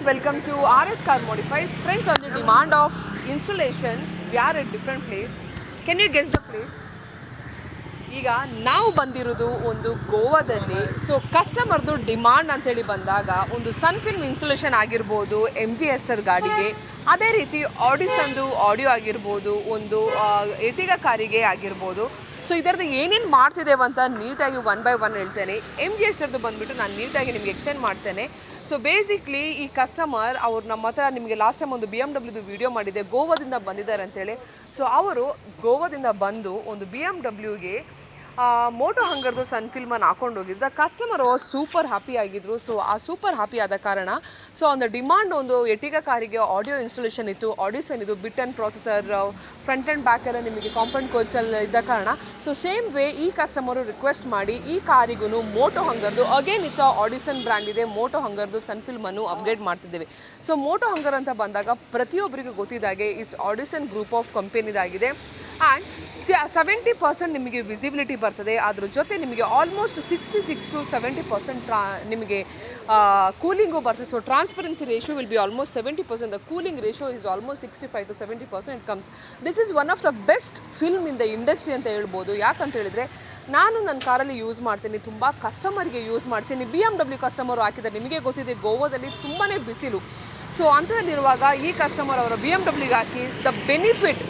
friends, welcome to RS Car Modifies. Friends, on the demand of installation, we are at different place. Can you guess the place? ಈಗ ನಾವು ಬಂದಿರೋದು ಒಂದು ಗೋವಾದಲ್ಲಿ. So ಕಸ್ಟಮರ್ದು demand ಅಂತೇಳಿ ಬಂದಾಗ ಒಂದು ಸನ್ ಫಿಲ್ಮ್ ಇನ್ಸ್ಟಾಲೇಷನ್ ಆಗಿರ್ಬೋದು MG ಎಸ್ಟರ್ ಗಾಡಿಗೆ, ಅದೇ ರೀತಿ ಆಡಿಸನ್ದು ಆಡಿಯೋ ಆಗಿರ್ಬೋದು, ಒಂದು ಎರ್ಟಿಗಾ ಕಾರಿಗೆ ಆಗಿರ್ಬೋದು. ಸೊ ಇದರದ್ದು ಏನೇನು ಮಾಡ್ತಿದ್ದೇವೆ ಅಂತ ನೀಟಾಗಿ ಒನ್ ಬೈ ಒನ್ ಹೇಳ್ತೇನೆ. MG ಎಸ್ಟರ್ದು ಬಂದುಬಿಟ್ಟು ನಾನು ನೀಟಾಗಿ ನಿಮಗೆ ಎಕ್ಸ್ಪ್ಲೇನ್ ಮಾಡ್ತೇನೆ. ಸೊ ಬೇಸಿಕ್ಲಿ ಈ ಕಸ್ಟಮರ್ ಅವ್ರು ನಮ್ಮ ಹತ್ರ ನಿಮಗೆ ಲಾಸ್ಟ್ ಟೈಮ್ ಒಂದು BMW ವಿಡಿಯೋ ಮಾಡಿದೆ, ಗೋವಾದಿಂದ ಬಂದಿದ್ದಾರೆ ಅಂತೇಳಿ. ಸೊ ಅವರು ಗೋವಾದಿಂದ ಬಂದು ಒಂದು BMWಗೆ ಮೋಟೋ ಹಂಗರ್ದು ಸನ್ ಫಿಲ್ಮನ್ನು ಹಾಕೊಂಡು ಹೋಗಿದ್ದು. ಕಸ್ಟಮರ್ ಸೂಪರ್ ಹ್ಯಾಪಿ ಆಗಿದ್ರು. ಸೊ ಆ ಸೂಪರ್ ಹ್ಯಾಪಿ ಆದ ಕಾರಣ ಸೊ ಒಂದು ಡಿಮಾಂಡ್ ಒಂದು ಎರ್ಟಿಗಾ ಕಾರಿಗೆ ಆಡಿಯೋ ಇನ್ಸ್ಟಾಲೇಷನ್ ಇತ್ತು, ಆಡಿಸನ್ ಇದು, bit and processor, front and back ಎಲ್ಲ ನಿಮಗೆ ಕಾಂಪೌಂಡ್ ಕೋಡ್ಸಲ್ಲಿ ಇದ್ದ ಕಾರಣ ಸೊ ಸೇಮ್ ವೇ ಈ ಕಸ್ಟಮರು ರಿಕ್ವೆಸ್ಟ್ ಮಾಡಿ ಈ ಕಾರಿಗೂ ಮೋಟೋ ಹಂಗರ್ದು ಅಗೇನ್ ಇಟ್ಸ್ ಆಡಿಸನ್ ಬ್ರ್ಯಾಂಡ್ ಇದೆ, ಮೋಟೋ ಹಂಗರ್ದು ಸನ್ ಫಿಲ್ಮನ್ನು ಅಪ್ಗ್ರೇಡ್ ಮಾಡ್ತಿದ್ದೇವೆ. ಸೊ ಮೋಟೋ ಹಂಗರ್ ಅಂತ ಬಂದಾಗ ಪ್ರತಿಯೊಬ್ಬರಿಗೂ ಗೊತ್ತಿದ್ದಾಗೆ ಇಟ್ಸ್ ಆಡಿಸನ್ ಗ್ರೂಪ್ ಆಫ್ ಕಂಪೆನಿದಾಗಿದೆ. ಆ್ಯಂಡ್ 70% ನಿಮಗೆ ವಿಸಿಬಿಲಿಟಿ ಬರ್ತದೆ. ಅದ್ರ ಜೊತೆ ನಿಮಗೆ ಆಲ್ಮೋಸ್ಟ್ 66 to 70% ನಿಮಗೆ ಕೂಲಿಂಗು ಬರ್ತದೆ. So transparency ratio will be almost 70%. The cooling ratio is almost 65 to 70% it comes. This is one of the best film in the industry ಅಂತ ಹೇಳ್ಬೋದು. ಯಾಕಂತ ಹೇಳಿದರೆ ನಾನು ನನ್ನ ಕಾರಲ್ಲಿ ಯೂಸ್ ಮಾಡ್ತೀನಿ, ತುಂಬ ಕಸ್ಟಮರ್ಗೆ ಯೂಸ್ ಮಾಡಿಸಿನಿ. BMW ಕಸ್ಟಮರು ಹಾಕಿದ್ದಾರೆ. ನಿಮಗೆ ಗೊತ್ತಿದೆ ಗೋವಾದಲ್ಲಿ ತುಂಬಾ ಬಿಸಿಲು. ಸೊ ಅಂಥದ್ದಿರುವಾಗ ಈ ಕಸ್ಟಮರ್ ಅವರ BMWಗೆ ಹಾಕಿ the benefit,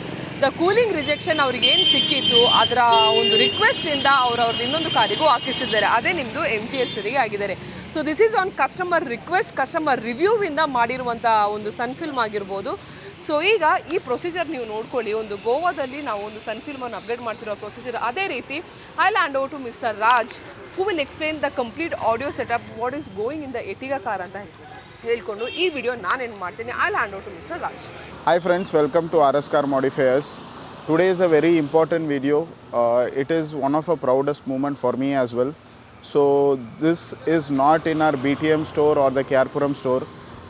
the cooling rejection ಅವ್ರಿಗೆ ಏನು ಸಿಕ್ಕಿತ್ತು ಅದರ ಒಂದು ರಿಕ್ವೆಸ್ಟಿಂದ ಅವ್ರದ್ದು ಇನ್ನೊಂದು ಕಾರಿಗೂ ಹಾಕಿಸಿದ್ದಾರೆ. ಅದೇ ನಿಮ್ಮದು MG ಎಸ್ಟರಿಗೆ ಆಗಿದ್ದಾರೆ. So this is on customer request, customer ರಿವ್ಯೂವಿಂದ ಮಾಡಿರುವಂಥ ಒಂದು ಸನ್ ಫಿಲ್ಮ್ ಆಗಿರ್ಬೋದು. ಸೊ ಈಗ ಈ ಪ್ರೊಸೀಜರ್ ನೀವು ನೋಡ್ಕೊಳ್ಳಿ. ಒಂದು ಗೋವಾದಲ್ಲಿ ನಾವು ಒಂದು ಸನ್ ಫಿಲ್ಮನ್ನು ಅಪ್ಗ್ರೇಡ್ ಮಾಡ್ತಿರೋ ಪ್ರೊಸೀಜರ್. ಅದೇ ರೀತಿ I hand over to mister Raj who will explain the complete audio setup, what is going in the Ertiga car ಅಂತ ಹೇಳ್ಕೊಂಡು ಈ ವಿಡಿಯೋ ನಾನೇನು ಮಾಡ್ತೀನಿ. I hand over to mister Raj. Hi friends, welcome to RS Car Modifiers. Today is a very important video. It is one of the proudest moment for me as well. So this is not in our BTM store or the Kyarpuram store.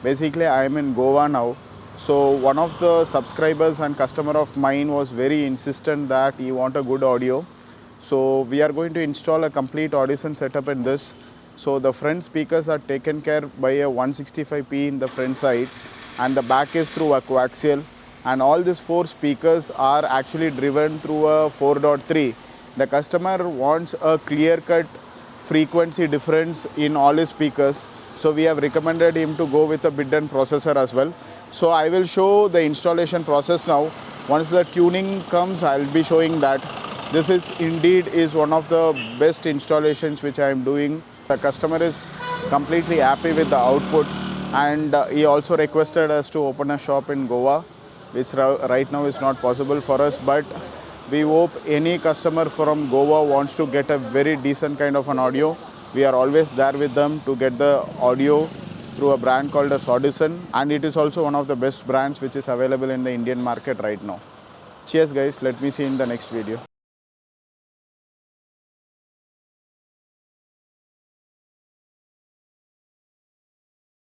Basically I am in Goa now. So one of the subscribers and customer of mine was very insistent that he want a good audio. So we are going to install a complete audition setup in this. So the front speakers are taken care by a 165p in the front side, and the back is through a coaxial, and all these 4 speakers are actually driven through a 4.3. The customer wants a clear cut frequency difference in all his speakers, so we have recommended him to go with a bit and processor as well. So I will show the installation process now. Once the tuning comes, I will be showing that. This is indeed one of the best installations which I am doing. The customer is completely happy with the output, and he also requested us to open a shop in Goa, which right now is not possible for us, but we hope any customer from Goa wants to get a very decent kind of an audio. We are always there with them to get the audio through a brand called as Audison, and it is also one of the best brands which is available in the Indian market right now. Cheers guys, let me see in the next video.